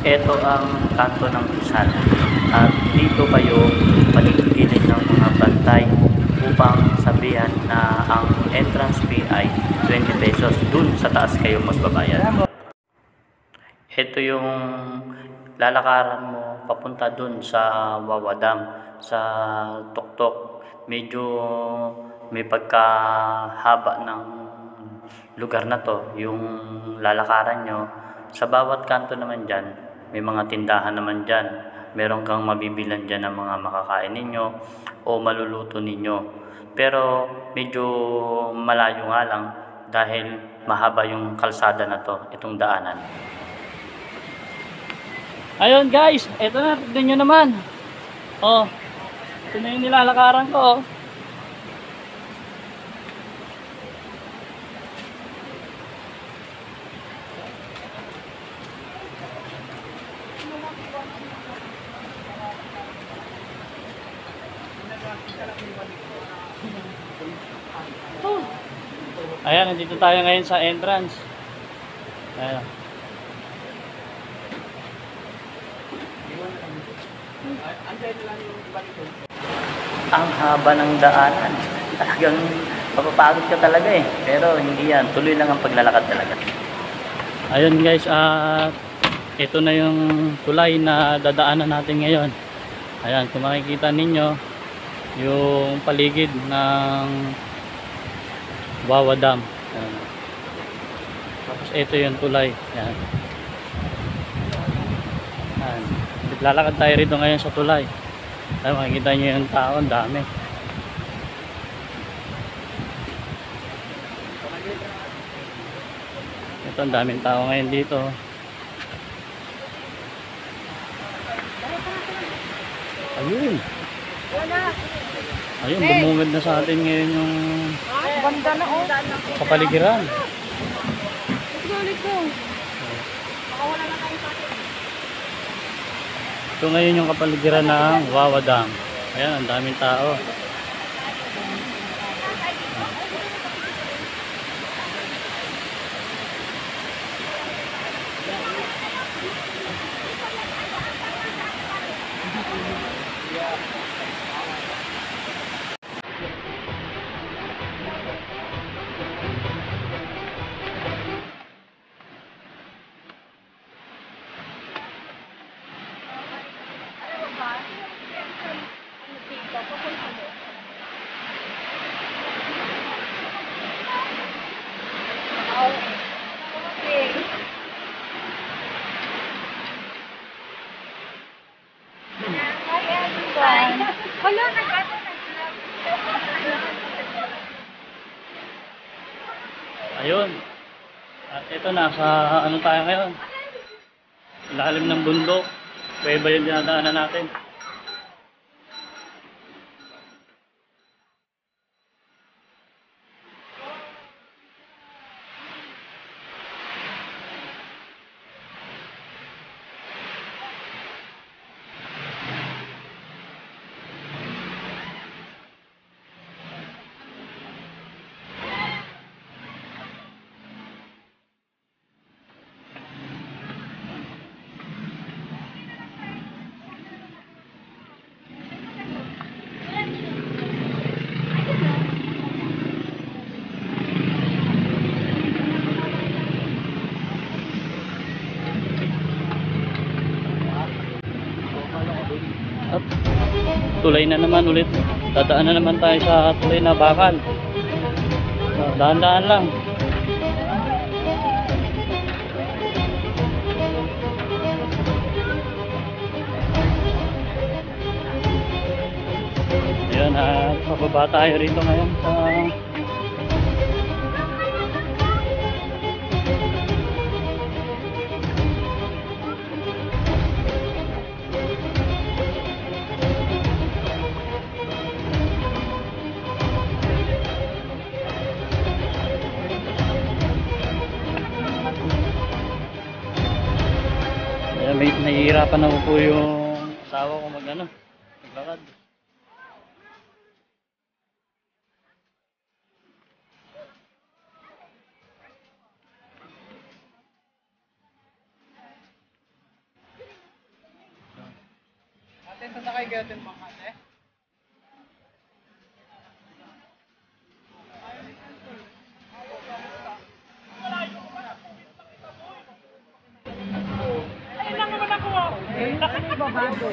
Ito ang kanto ng Rizal at dito kayo paligid ng mga bantay upang sabihan na ang entrance fee ay 20 pesos. Dun sa taas kayo magbabayad. Ito yung lalakaran mo papunta dun sa Wawa Dam, sa tuktok. Medyo may pagkahaba ng lugar na to, yung lalakaran nyo. Sa bawat kanto naman dyan, may mga tindahan naman dyan. Meron kang mabibilan dyan ng mga makakain ninyo o maluluto ninyo. Pero medyo malayo nga lang dahil mahaba yung kalsada na to, itong daanan. Ayun guys, eto na, tignan nyo naman. Oh, ito na yung nilalakaran ko. Oh. Ayan, nandito tayo ngayon sa entrance. Ayan. Ang haba ng daanan. Talagang mapapagod ka talaga eh. Pero hindi yan. Tuloy lang ang paglalakad talaga. Ayun guys, ito na yung tulay na dadaanan natin ngayon. Ayan, kung makikita ninyo yung paligid ng Wawa Dam. Ayan. Tapos ito yung tulay. Ayan. Ayan. Lalakad tayo rito ngayon sa tulay. Ay, makikita nyo yung tao, ang dami. Ito, ang daming tao ngayon dito. Ayun. Ayun, bumungad na sa atin ngayon yung Banda na oh. kapaligiran. Let's go. Makawala na tayo sa atin. Ito ngayon yung kapaligiran ng Wawa Dam. Ayan, ang daming tao. Ayun. At ito na, sa ano tayo ngayon? Lalim ng bundok. Iba yung dinadaanan natin. At tulay na naman ulit. Dadaan na naman tayo sa tulay na bakal. Dahan-dahan lang. Ayan, pababa tayo rito ngayon sa may nahihirapan na po yung asawa ko maglakad. gatin mga ate. Ay, lang naman ako. Bakit may babago?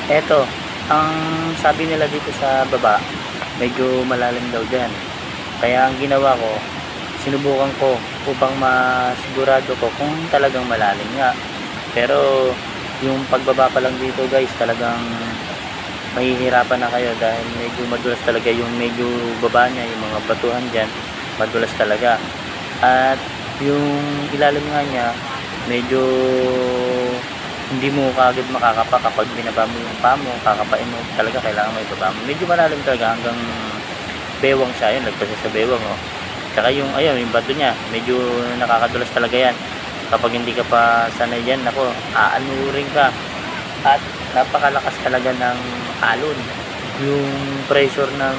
Eto, ang sabi nila dito sa baba, medyo malalim daw dyan. Kaya ang ginawa ko, sinubukan ko upang masigurado ko kung talagang malalim nga. Pero yung pagbaba pa lang dito guys, talagang mahihirapan na kayo dahil medyo madulas talaga yung medyo baba niya, yung mga batuhan dyan, madulas talaga. At yung ilalim nga niya, medyo hindi mo kagad makakapa kapag binaba mo yung paa mo, kakapain mo talaga, kailangan may baba mo. Medyo malalim talaga hanggang bewang siya, yun, nagpasa sa bewang, oh. Tsaka yung, ayun, yung bato niya, medyo nakakadulas talaga yan. Kapag hindi ka pa sanay yan, ako, aanurin ka. At napakalakas talaga ng alon. Yung pressure ng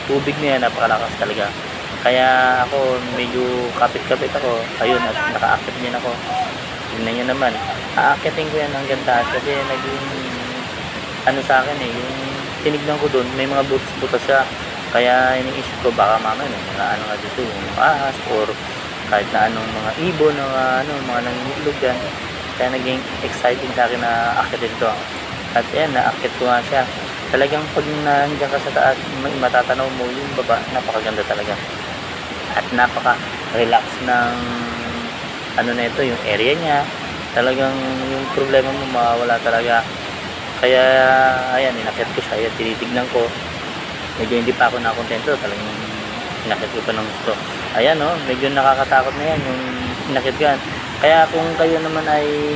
tubig niya, napakalakas talaga. Kaya ako medyo kapit-kapit ako. Ayun, at nakaakit din ako. Tignan nyo naman. Aakitin ko yan hanggang taas kasi naging ano sa akin yung tinignan ko doon, may mga butas-butas siya. Kaya iniisip ko baka mamaya may mga ano nga dito, yung ahas or kahit na anong mga ibon o mga nangingitlog yan. Kaya naging exciting sa akin na akitin to. At yan, naakit ko nga siya. Talagang pag nandiyan ka sa taas, matatanaw mo yung baba, napakaganda talaga. At napaka-relax ng ano na ito, yung area niya. Talagang yung problema mo mawawala talaga. Kaya ayan, inakit ko siya, ayan, tinitignan ko. Medyo hindi pa ako nakontento, talagang inakit ko pa ng gusto. Ayan medyo nakakatakot na yan yung inakit ko yan. Kaya kung kayo naman ay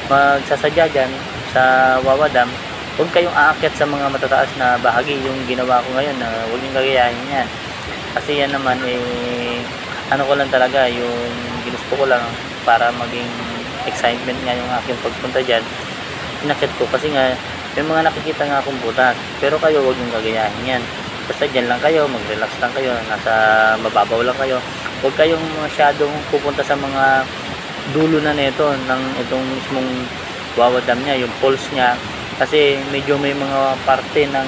magsasadya dyan sa Wawa Dam, huwag kayong aakyat sa mga matataas na bahagi. Yung ginawa ko ngayon na huwag yung gagayahin yan. Kasi yan naman ano ko lang talaga, yung ginusto ko lang para maging excitement nga yung aking pagpunta dyan. Inakit ko kasi nga may mga nakikita nga akong butas, pero kayo huwag yung gagayahin yan. Basta dyan lang kayo, mag-relax lang kayo, nasa mababaw lang kayo. Huwag kayong masyadong pupunta sa mga dulo na nito ng itong mismong Wawa Dam niya, yung falls niya, kasi medyo may mga parte ng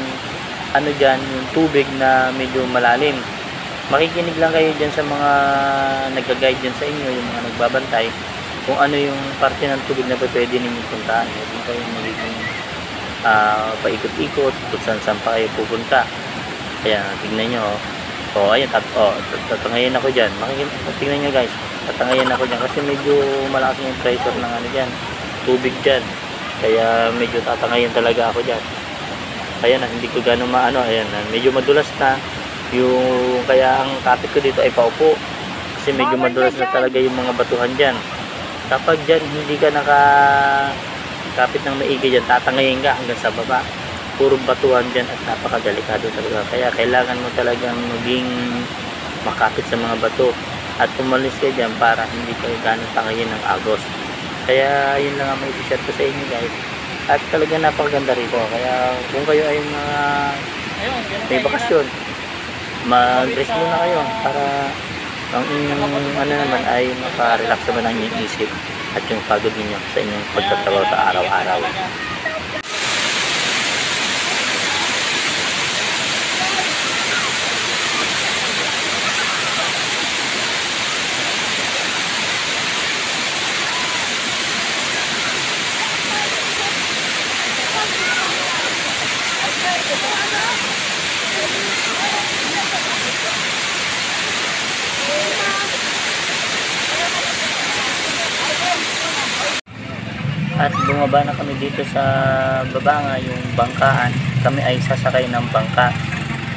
ano dyan, yung tubig na medyo malalim. Makikinig lang kayo dyan sa mga nag-guide dyan sa inyo, yung mga nagbabantay, kung ano yung parte ng tubig na pwede ninyong puntahan. Huwag kayo magiging paikot-ikot kung saan pa kayo pupunta. Kaya tignan nyo. Ayun, tatangayin ako dyan. Tignan nyo guys, tatangayin ako dyan kasi medyo malakas yung pressure ng ano dyan, tubig dyan. Kaya medyo tatangayin talaga ako dyan. Ayan, hindi ko gano'ng maano. Ayan, medyo madulas na yung, kaya ang kapit ko dito ay paupo kasi medyo madulas na talaga yung mga batuhan dyan. Kapag dyan hindi ka nakakapit ng maigi dyan, tatangayin ka hanggang sa baba. Puro batuhan dyan at napakadelikado talaga. Kaya kailangan mo talagang maging makapit sa mga bato at umalis ka dyan para hindi ka ganun tangayin ng agos. Kaya yun lang ang may i-share ko sa inyo guys. At talaga napakaganda rito. Kaya kung kayo ay may bakasyon, mag-rest muna kayo para ang inyong ano naman ay makarelax naman ang inyong isip at yung pagod ninyo sa inyong pagtatrabaho sa araw-araw. At bumaba na kami dito sa baba nga, yung bangkaan. Kami ay sasakay ng bangka.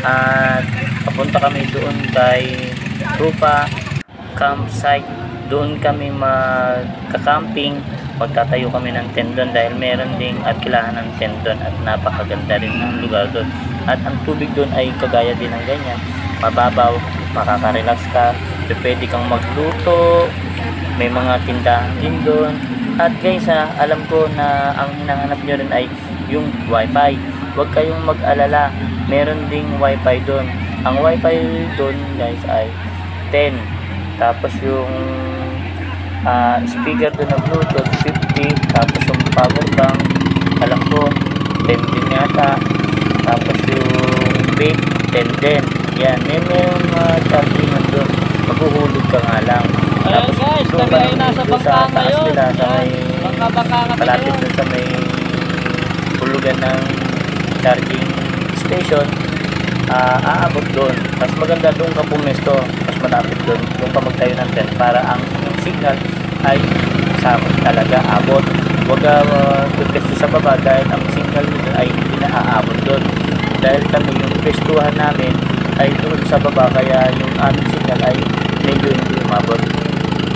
At papunta kami doon kay Rupa Campsite. Doon kami magka-camping. Magtatayo kami ng tendon dahil meron ding atkilahan ng tendon at napakaganda rin ng lugar doon. At ang tubig doon ay kagaya din ng ganyan. Mababaw, makaka-relax ka. Pwede kang magluto. May mga tindahan din doon. At guys alam ko na ang hinahanap nyo rin ay yung wifi. Huwag kayong mag-alala, meron ding wifi doon. Ang wifi doon guys ay 10. Tapos yung speaker doon na Bluetooth 50. Tapos yung power bank, alam ko 10 din yata. Tapos yung vape 10 din. Yan, meron charging doon. Maghuhulog ka nga lang. Ayan guys, kami ay nasa bangka ngayon. Bangka-bangka kami palapit ngayon. dun sa may hulugan ng charging station, aabot doon. Mas maganda doon ka pumesto, mas malapit doon. Doon ka magtayo ng tent para ang signal ay sakot talaga, abot. Huwag pumesto sa baba dahil ang signal nito ay hindi na aabot doon. Dahil kami yung pestuhan namin ay doon sa baba, kaya yung aming signal ay medyo hindi umabot.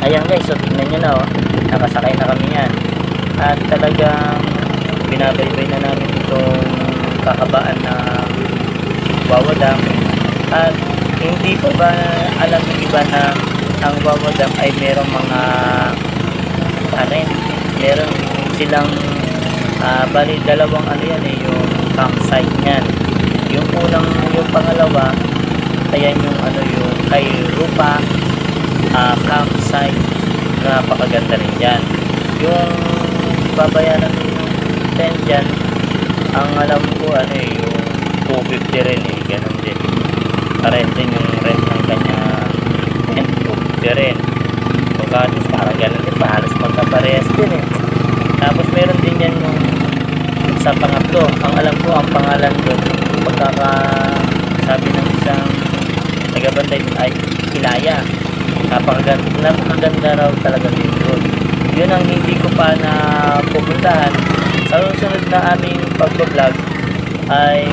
Ayan guys, so tingnan nyo na nakasakay na kami yan. At talagang binabaybay na namin itong kakabaan na Wawa Dam. At hindi pa ba alam ng iba na ang Wawa Dam ay merong mga meron silang bali dalawang yung campsite niyan. Yung pangalawa ayan yung ano yung kay Rupa campsite. Napakaganda rin dyan. Yung babayaran din yung tent dyan, ang alam ko ano yung 250 rin ganun din. Parehas din yung rent ng kanya tent, 250 rin. So kados parang ganun din, halos magkaparehas din Tapos meron din yan yung sa pangatlo, ang alam ko ang pangalan doon, pagkakasabi ng isang tagabantay ay Ilaya. Napakaganda raw talaga din doon. Yun ang hindi ko pa na pupuntahan. Sa susunod na aming pag-vlog ay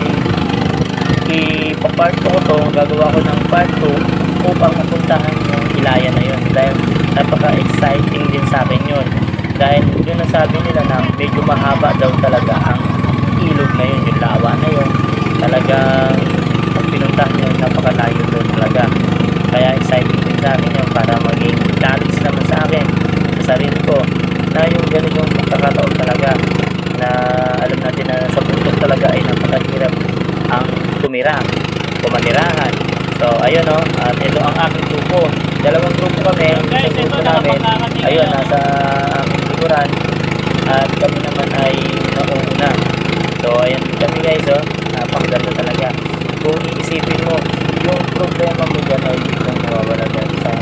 ipapart ko to, gagawa ko ng part 2 upang mapuntahan yung Ilaya na yun, dahil napaka-exciting din sa akin yun. Dahil yun ang sabi nila na medyo mahaba daw talaga ang ilog na yun, yung lawa na yun. Talagang pag pinuntahan yun, napakalayo doon talaga. Kaya exciting din sa akin yun para maging knowledge naman sa akin, sa sarili ko, na yung ganitong pagkakataon talaga na alam natin na sa bundok talaga ay napakahirap ang tumira, pumanirahan. So ayun at ito ang aking grupo. Dalawang grupo kami, isang grupo namin, ayun, nasa aming likuran, at kami naman ay nauna. So ayan kami guys, napakaganda talaga. Kung iisipin mo, yung problema mo dyan ay biglang nawawala dyan sa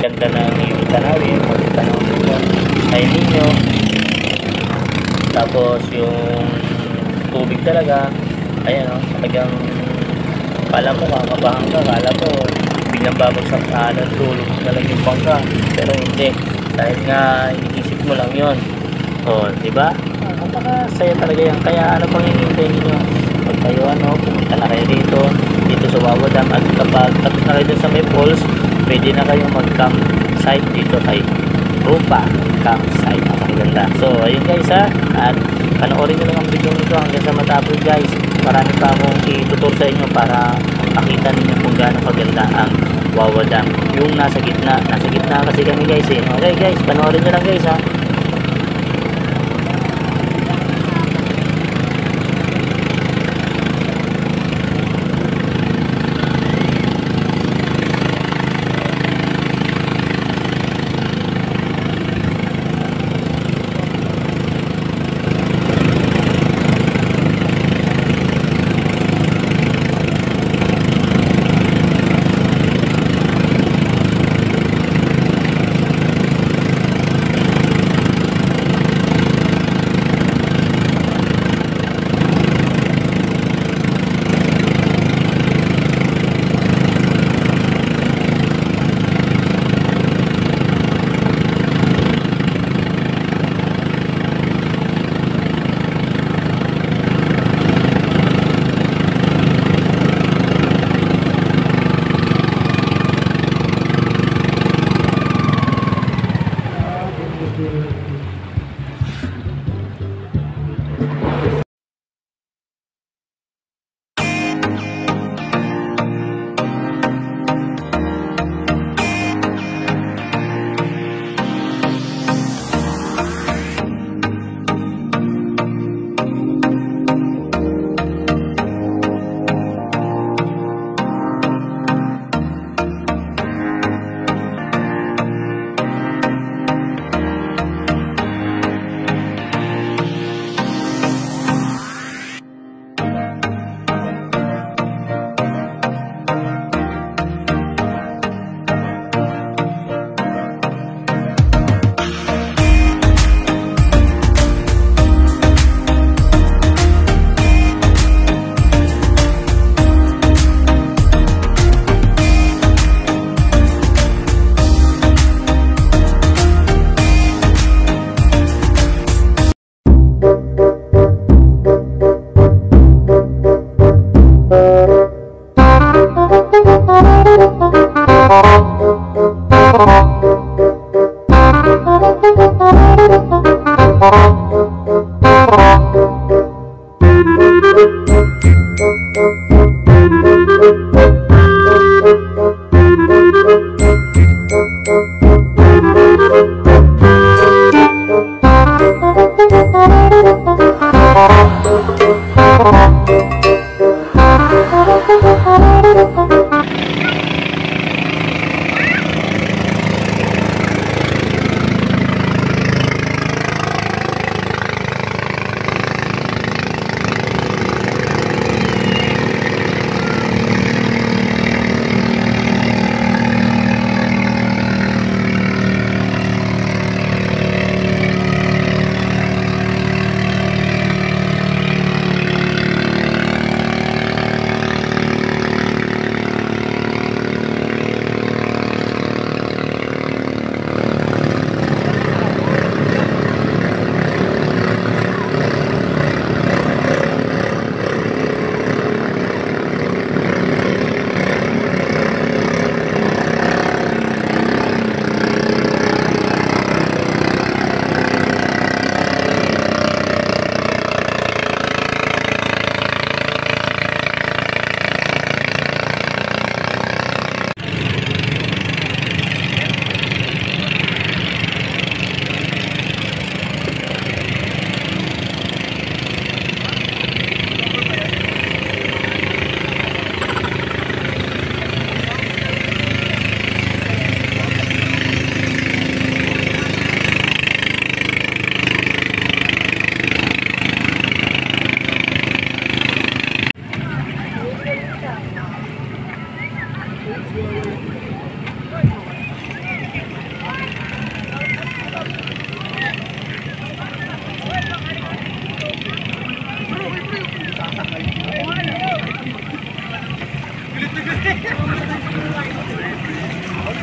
ganda ng iyong tanawin, yung tanawin mo ay ninyo. Tapos yung tubig talaga, ayan talagang kala mo kakabahan ka, kala mo biglang babagsak ka ng tulog na lang yung bangka, pero hindi, dahil nga iniisip mo lang yun. Diba? Napakasaya talaga yan. Kaya ano pang hinihintay ninyo? Pag kayo pumunta na kayo dito sa Wawa Dam, at kapag tapos na kayo sa may falls, pwede na kayong mag-campsite dito kay Rupa campsite. Ang ganda. So ayun guys at panoorin nyo lang ang video nito hanggang sa matapos guys. Marami pa akong itutur sa inyo para makita ninyo kung gaano kaganda ang Wawa Dam, yung nasa gitna kasi kami guys Okay guys, panoorin nyo lang guys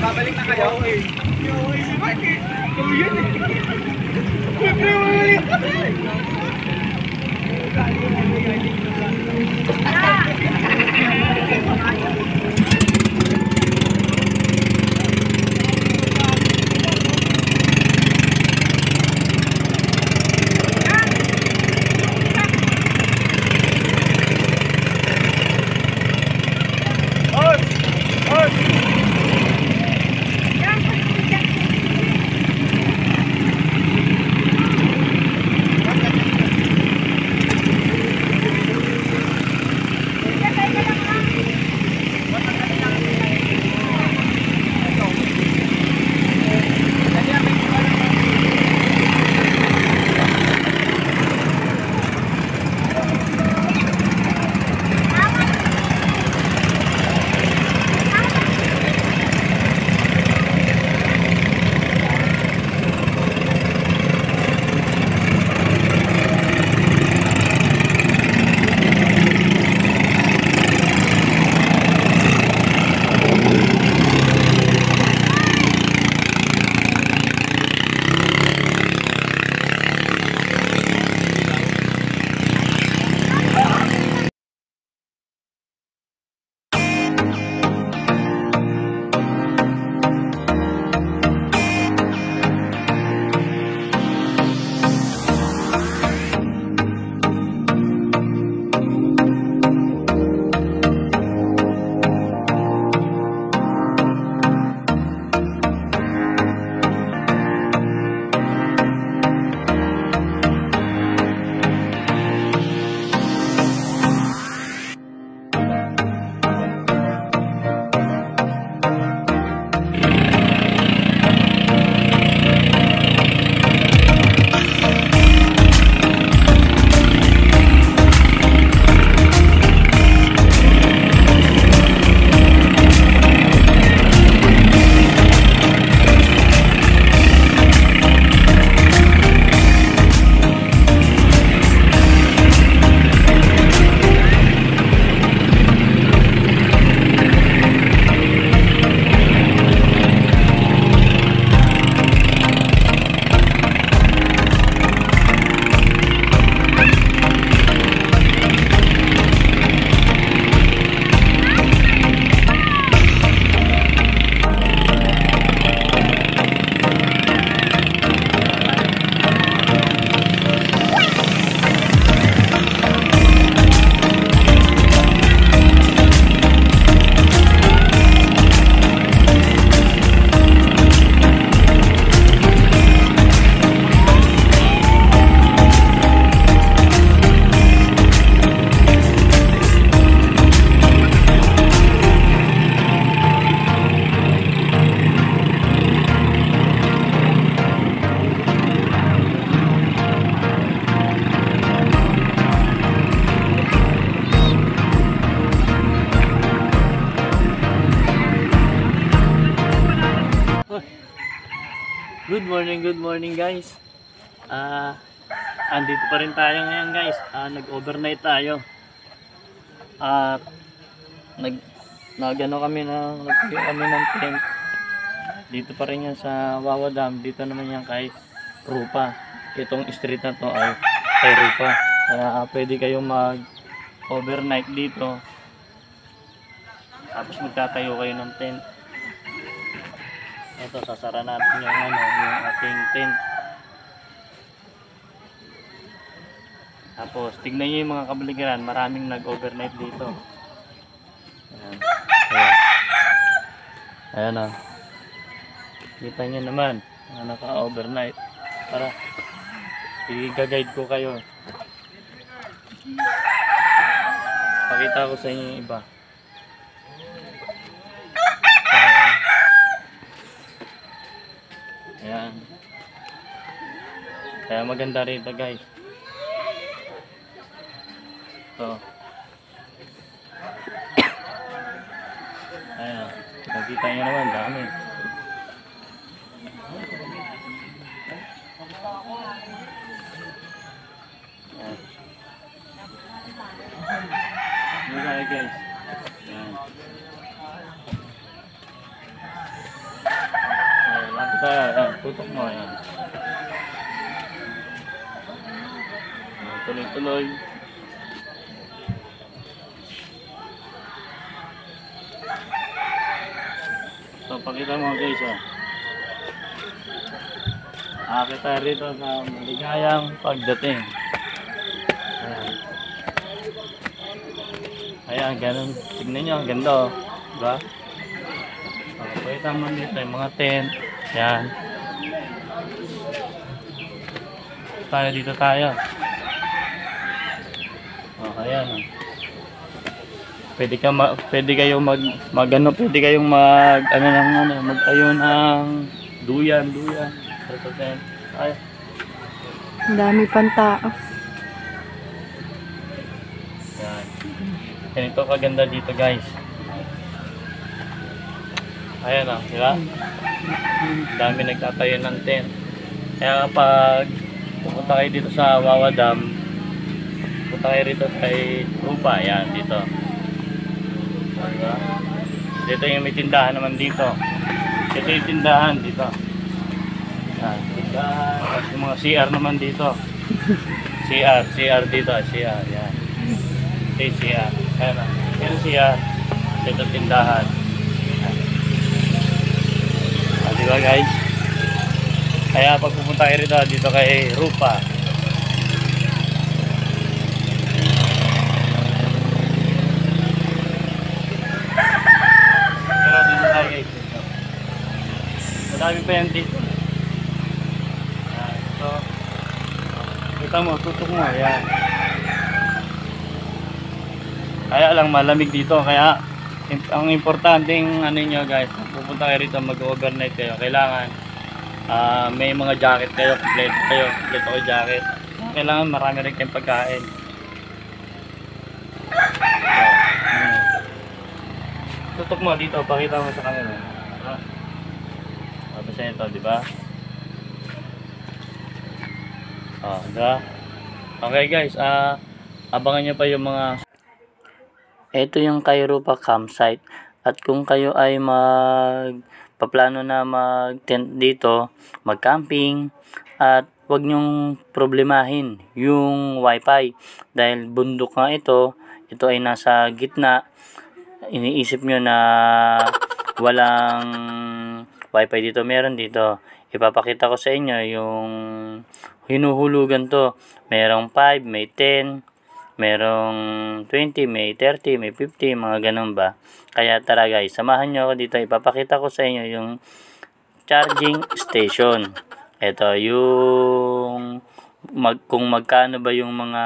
Babalik na kayo? Good morning guys. Andito pa rin tayo ngayon guys. Nag-overnight tayo. At nagano kami ng tent. Dito pa rin yan sa Wawa Dam. Dito naman yan kay Rupa. Itong street na to ay kay Rupa. Kaya pwede kayong mag-overnight dito. Tapos magtatayo kayo ng tent. Ito, sasara natin yung ating tent. Tapos, tignan nyo yung mga kabaligiran. Maraming nag-overnight dito. Ayan. Ayan o. Kita nyo naman. Mga naka-overnight. Para i-guide ko kayo. Pakita ko sa inyo yung iba. Ayan. Kaya maganda rito guys. Ito. Ayan. Nakita nyo naman, dami. Yan. Yan tayo guys. Yan. Yan, lapit tayo. Yan, tutok mo. Yan. Yan, tuloy-tuloy. So, pakita mo guys, oh. Akit tayo rito sa maligayang pagdating. Ayan. Ayan, ganun. Tignan nyo, ang ganda, oh. Diba? So, pakita mo dito yung mga tent. Ayan. Tayo dito tayo. Oh, ayan, oh. Pwede kayong magtayo ng duyan. Ay, Ang dami pang tao. yan. Ganito kaganda dito guys. Ayan o, di ba? Dami nagtatayo ng tent. Kaya kapag pupunta kayo dito sa Wawa Dam, pupunta kayo rito kay Rupa, yan dito. Diba? Dito yung may tindahan naman dito. Ito yung tindahan dito. Yan, tindahan. Tapos yung mga CR naman dito. CR dito. CR, yan. Ito yung CR. Ayan o. Yan CR. Ito tindahan. Diba guys? Kaya pag pupunta kayo rito, dito kay Rupa. Pero dito tayo guys. Madami pa yan dito. So, kita mo, tutok mo. Ayan. Kaya lang malamig dito. Kaya ang importanteng ano nyo guys, pupunta kayo rito, mag-overnight kayo, kailangan may mga jacket kayo, complete o jacket. Kailangan marami rin kayong pagkain. Tutok mo dito, pakita mo sa kanila. Tapos ito, di ba? Diba? Okay guys, abangan nyo pa yung mga. Ito yung kay Rupa campsite. At kung kayo ay magpaplano na mag-tent dito, mag-camping, at wag nyong problemahin yung wifi. Dahil bundok nga ito ay nasa gitna. Iniisip nyo na walang wifi dito. Meron dito. Ipapakita ko sa inyo yung hinuhulugan to. Merong 5, may 10, merong 20, may 30, may 50, mga ganun ba. Kaya tara guys, samahan nyo ako dito. Ipapakita ko sa inyo yung charging station. Ito yung kung magkano ba yung mga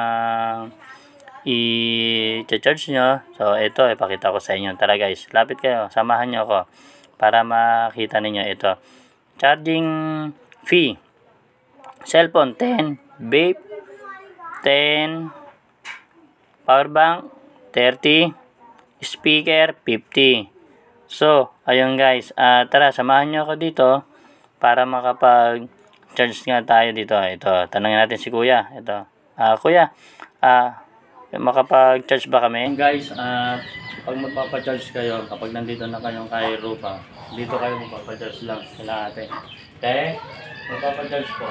i-charge nyo. So ito, ipakita ko sa inyo. Tara guys, lapit kayo. Samahan nyo ako para makita ninyo ito. Charging fee. Cellphone 10, vape 10, power bank 30, speaker 50. So, ayun guys, tara samahan nyo ako dito para makapag-charge nga tayo dito. Ito, tanongin natin si Kuya. Ito, Kuya, makapag-charge ba kami? Guys, pag magpapa-charge kayo, kapag nandito na kayong kay Rupa, dito kayo magpapa-charge lang sila ate. Okay? Magpapa-charge po.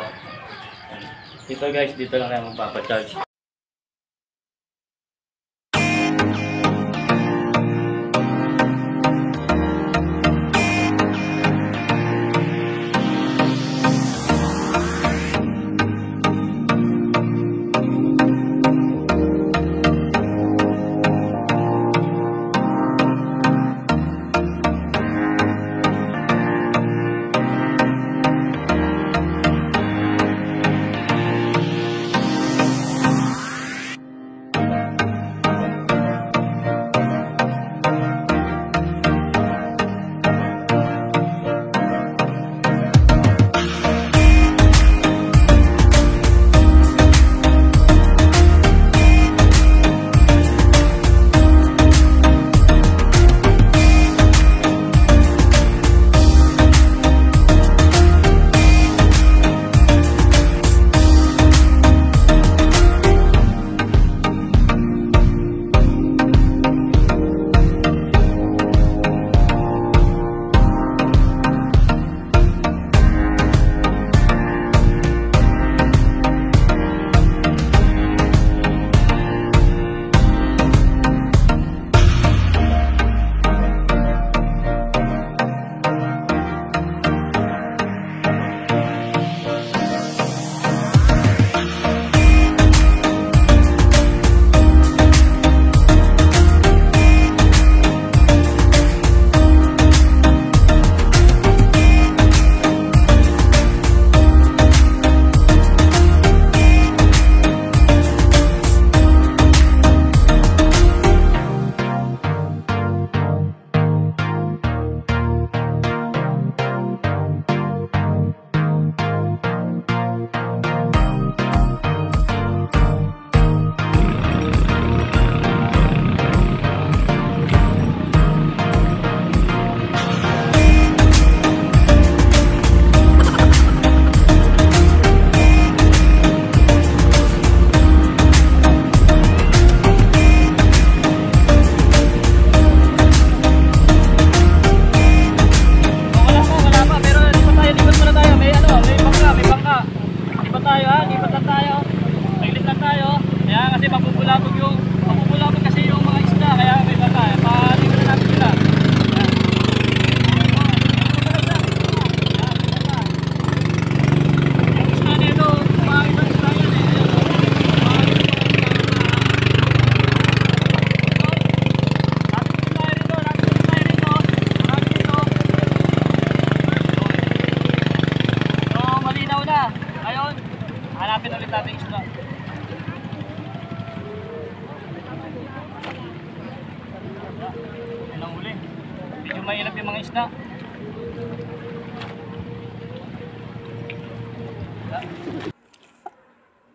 Dito guys, dito lang kayo magpapa-charge.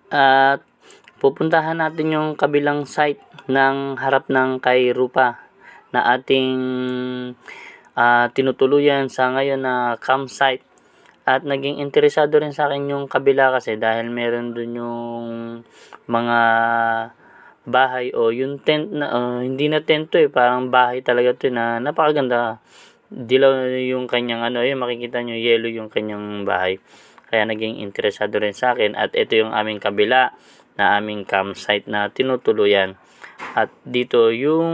At pupuntahan natin yung kabilang site ng harap ng kay Rupa na ating tinutuluyan sa ngayon na campsite. At naging interesado rin sa akin yung kabila kasi dahil meron dun yung mga bahay o yung tent na hindi na tent to parang bahay talaga to na napakaganda. Dilaw yung kanyang yung makikita nyo yellow yung kanyang bahay. Kaya naging interesado rin sa akin at ito yung aming kabila na aming campsite na tinutuluyan. At dito yung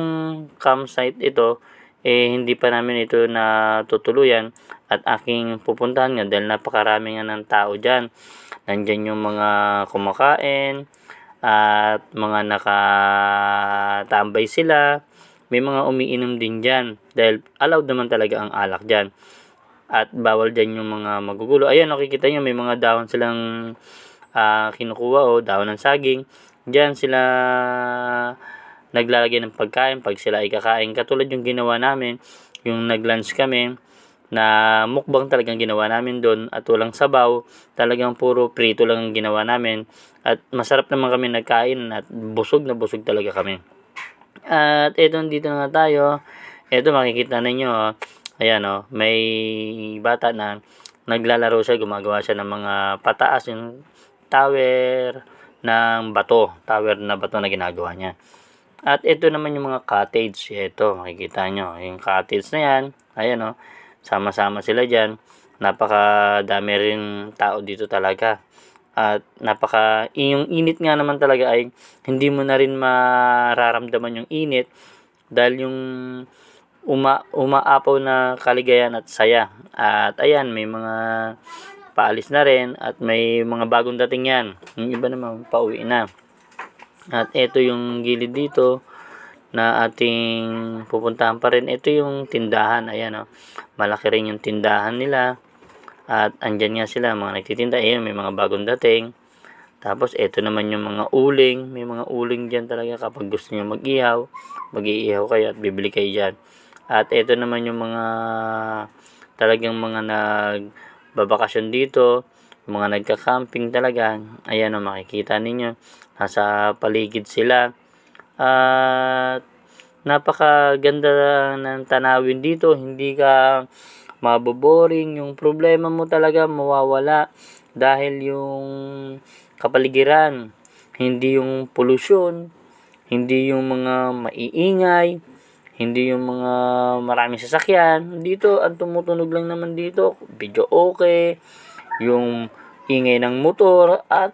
campsite ito hindi pa namin ito natutuluyan at aking pupuntahan nga dahil napakarami nga ng tao dyan. Nandyan yung mga kumakain at mga nakatambay sila. May mga umiinom din dyan dahil allowed naman talaga ang alak dyan. At bawal dyan yung mga magugulo. Ayan, nakikita nyo may mga dahon silang kinukuha dahon ng saging. Dyan sila naglalagay ng pagkain pag sila ay kakain. Katulad yung ginawa namin, yung nag-lunch kami na mukbang talagang ginawa namin doon at walang sabaw. Talagang puro prito lang ang ginawa namin. At masarap naman kami nagkain at busog na busog talaga kami. At ito, dito na nga tayo. Ito makikita ninyo. Ayan may bata na naglalaro siya, gumagawa siya ng mga pataas yung tower ng bato, tower na bato na ginagawa niya. At ito naman yung mga cottage. Ito makikita nyo, yung cottage na yan, ayan sama-sama sila dyan. Napakadami rin tao dito talaga. At yung init nga naman talaga ay hindi mo na rin mararamdaman yung init dahil yung umaapaw na kaligayahan at saya. At ayan, may mga paalis na rin at may mga bagong dating yan. Yung iba naman pauwi na. At ito yung gilid dito na ating pupuntahan pa rin. Ito yung tindahan. Ayan malaki rin yung tindahan nila. At andyan nga sila mga nagtitinda. Ayan, may mga bagong dating. Tapos ito naman yung mga uling. May mga uling dyan talaga kapag gusto nyo mag-ihaw. Mag-iihaw kayo at bibili kayo dyan. At ito naman yung mga talagang mga nagbabakasyon dito, yung mga nagka-camping talaga. Ayan makikita ninyo, nasa paligid sila. At napakaganda ng tanawin dito, hindi ka maboboring. Yung problema mo talaga mawawala dahil yung kapaligiran, hindi yung polusyon, hindi yung mga maiingay, hindi yung mga maraming sasakyan. Dito, ang tumutunog lang naman dito, video okay, yung ingay ng motor, at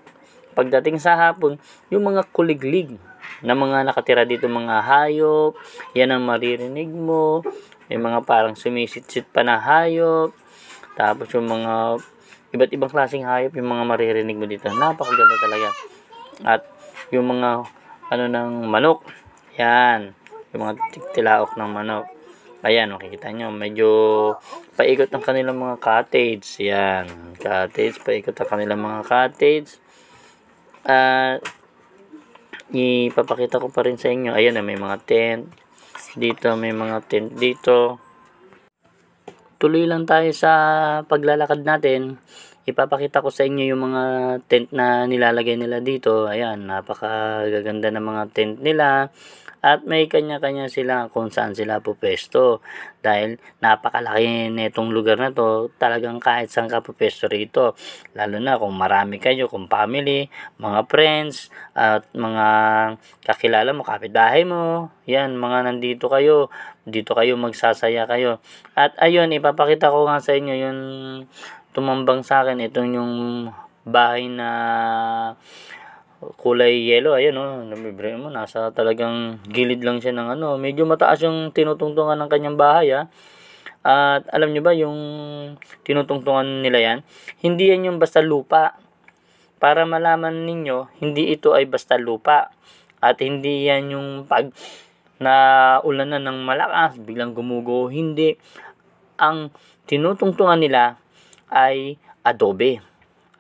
pagdating sa hapon, yung mga kuliglig na mga nakatira dito, mga hayop, yan ang maririnig mo. May mga parang sumisit-sit pa na hayop. Tapos yung mga iba't ibang klaseng hayop, yung mga maririnig mo dito. Napakaganda talaga. At yung mga ng manok, yan, yung mga tilaok ng manok. Ayan, makikita nyo, medyo paikot ang kanilang mga cottage. Yan, cottage, paikot ang kanilang mga cottage. Ipapakita ko pa rin sa inyo. Ayan, may mga tent dito, may mga tent dito. Tuloy lang tayo sa paglalakad natin. Ipapakita ko sa inyo yung mga tent na nilalagay nila dito. Ayan, napakaganda ng mga tent nila. At may kanya-kanya sila kung saan sila pupesto. Dahil napakalaki nitong lugar na to, talagang kahit saan ka pupesto rito. Lalo na kung marami kayo, kung family, mga friends, at mga kakilala mo, kapitbahay mo. Yan, mga nandito kayo. Dito kayo magsasaya kayo. At ayun, ipapakita ko nga sa inyo yung tumambang sa akin. Itong yung bahay na kulay yellow. Ayan nabibigay mo, nasa talagang gilid lang siya ng medyo mataas yung tinutungtungan ng kanyang bahay At alam nyo ba yung tinutungtungan nila yan, hindi yan yung basta lupa. Para malaman ninyo, hindi ito ay basta lupa. At hindi yan yung pag na ulan na ng malakas biglang gumugo. Hindi. Ang tinutungtungan nila ay adobe.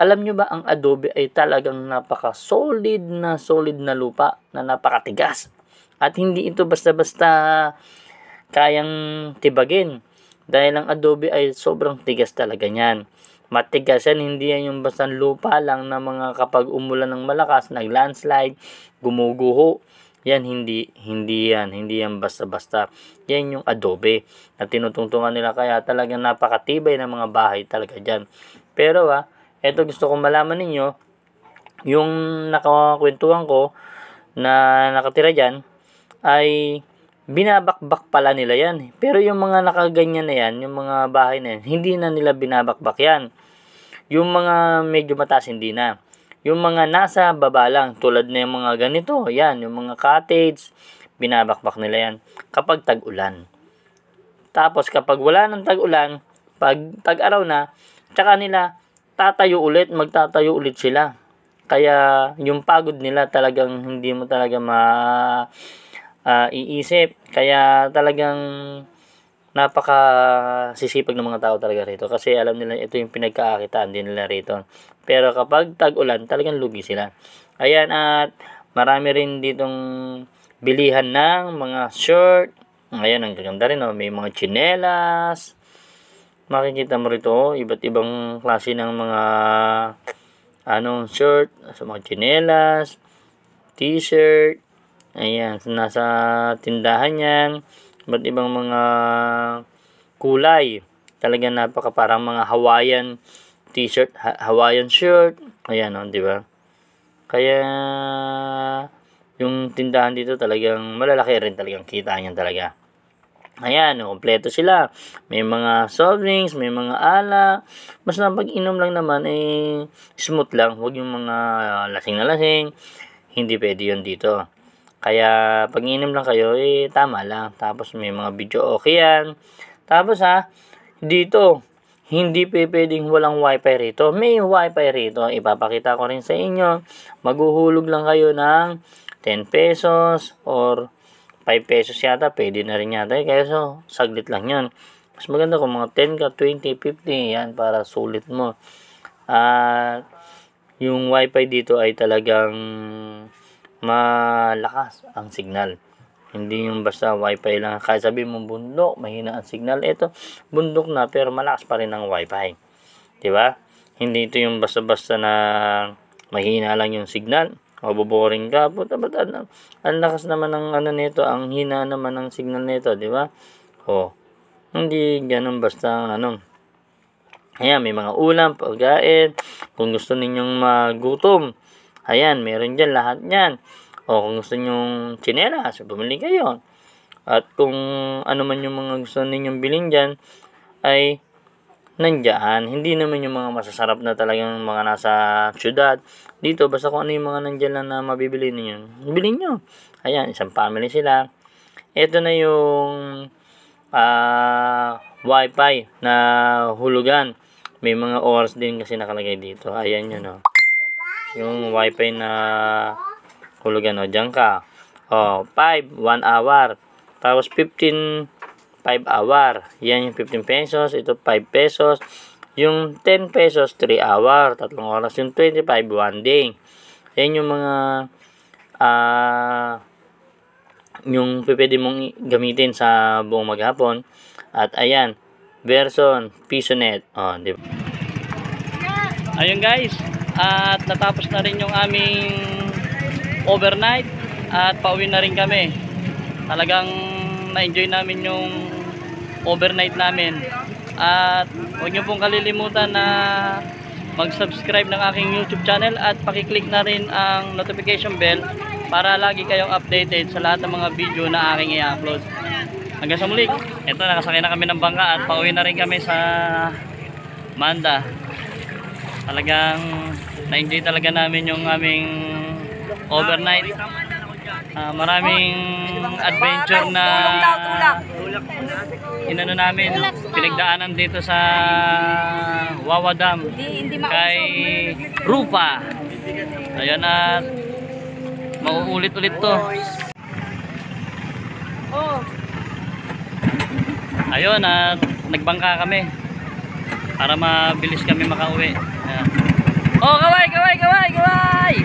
Alam nyo ba, ang adobe ay talagang napaka-solid na lupa na napakatigas. At hindi ito basta-basta kayang tibagin. Dahil ang adobe ay sobrang tigas talaga niyan. Matigas yan, hindi yan yung basta lupa lang na mga kapag umulan ng malakas, nag-landslide, gumuguho. Yan, hindi yan basta-basta. Yan yung adobe na tinutungtungan nila, kaya talagang napakatibay ng mga bahay talaga dyan. Pero eto gusto kong malaman ninyo, yung nakakwentuhan ko na nakatira dyan, ay binabakbak pala nila yan. Pero yung mga nakaganyan na yan, yung mga bahay na yan, hindi na nila binabakbak yan. Yung mga medyo mataas, hindi na. Yung mga nasa baba lang, tulad na yung mga ganito, yan, yung mga cottage, binabakbak nila yan kapag tag-ulan. Tapos kapag wala ng tag-ulan, pag tag-araw na, tsaka nila tatayo ulit, magtatayo ulit sila. Kaya yung pagod nila talagang hindi mo talaga iisip. Kaya talagang napaka sisipag ng mga tao talaga rito, kasi alam nila ito yung pinagkakakitaan din nila rito. Pero kapag tag-ulan, talagang lugi sila. Ayan, at marami rin ditong bilihan ng mga short. Ayan, ang ganda rin, may mga tsinelas. Makikita mo rito, iba't ibang klase ng mga short, sa mga tsinelas, t-shirt. Ayan, nasa tindahan yan. Iba't ibang mga kulay. Talagang napaka parang mga Hawaiian t-shirt, Hawaiian shirt. Ayan, di ba? Kaya yung tindahan dito talagang malalaki rin talagang kita niyan talaga. Ayan, kompleto sila. May mga soft drinks, may mga alak. Basta pag-inom lang naman, smooth lang. Huwag yung mga lasing na lasing. Hindi pwede yun dito. Kaya pag inom lang kayo, tama lang. Tapos may mga video okay yan. Tapos dito, hindi pwedeng walang wifi rito. May wifi rito. Ipapakita ko rin sa inyo. Maghuhulog lang kayo ng 10 pesos or 5 pesos yata. Pwede na rin yata. Kaya saglit lang yan. Mas maganda kung mga 10 ka, 20, 50. Yan, para sulit mo. Yung wifi dito ay talagang malakas ang signal. Hindi yung basta wifi lang. Kahit sabi mo bundok, mahina ang signal. Ito, bundok na pero malakas pa rin ang wifi. Diba? Hindi ito yung basta-basta na mahina lang yung signal. Maboboring ka. Ang lakas naman ng nito. Ang hina naman ng signal nito. Diba? Hindi ganun basta Ayan, may mga ulam, pagkain. Kung gusto ninyong magutom, ayan, meron dyan lahat yan. Kung gusto nyong tsinelas, bumili kayo. At kung ano man yung mga gusto ninyong bilhin dyan, ay nandyan. Hindi naman yung mga masasarap na talagang mga nasa syudad. Dito, basta kung ano yung mga nandyan lang na mabibili ninyo, bilhin nyo. Ayan, isang family sila. Ito na yung wifi na hulugan. May mga oras din kasi nakalagay dito. Ayan yun, yung wifi na hulugan, dyan ka. 5, 1 hour. Tapos 15, 5 hour. Yan yung 15 pesos. Ito 5 pesos. Yung 10 pesos, 3 hour. 3 oras. Yung 25, 1 day. Yan yung mga yung pwede mong gamitin sa buong maghapon. At ayan, version Pisonet. Diba? Ayun guys, at natapos na rin yung aming overnight at pauwi na rin kami. Talagang na-enjoy namin yung overnight namin. At huwag nyo pong kalilimutan na mag-subscribe ng aking YouTube channel at pakiclick na rin ang notification bell para lagi kayong updated sa lahat ng mga video na aking i-upload. Hanggang sa muli. Ito, nakasakay na kami ng bangka at pauwi na rin kami sa Manda. Talagang na-enjoy talaga namin yung aming overnight. Maraming adventure na namin pinagdaanan dito sa Wawa Dam kay Rupa. Ayan, at mauulit-ulit to. Ayun, at nagbangka kami para mabilis kami makauwi. Ayan. Kaway!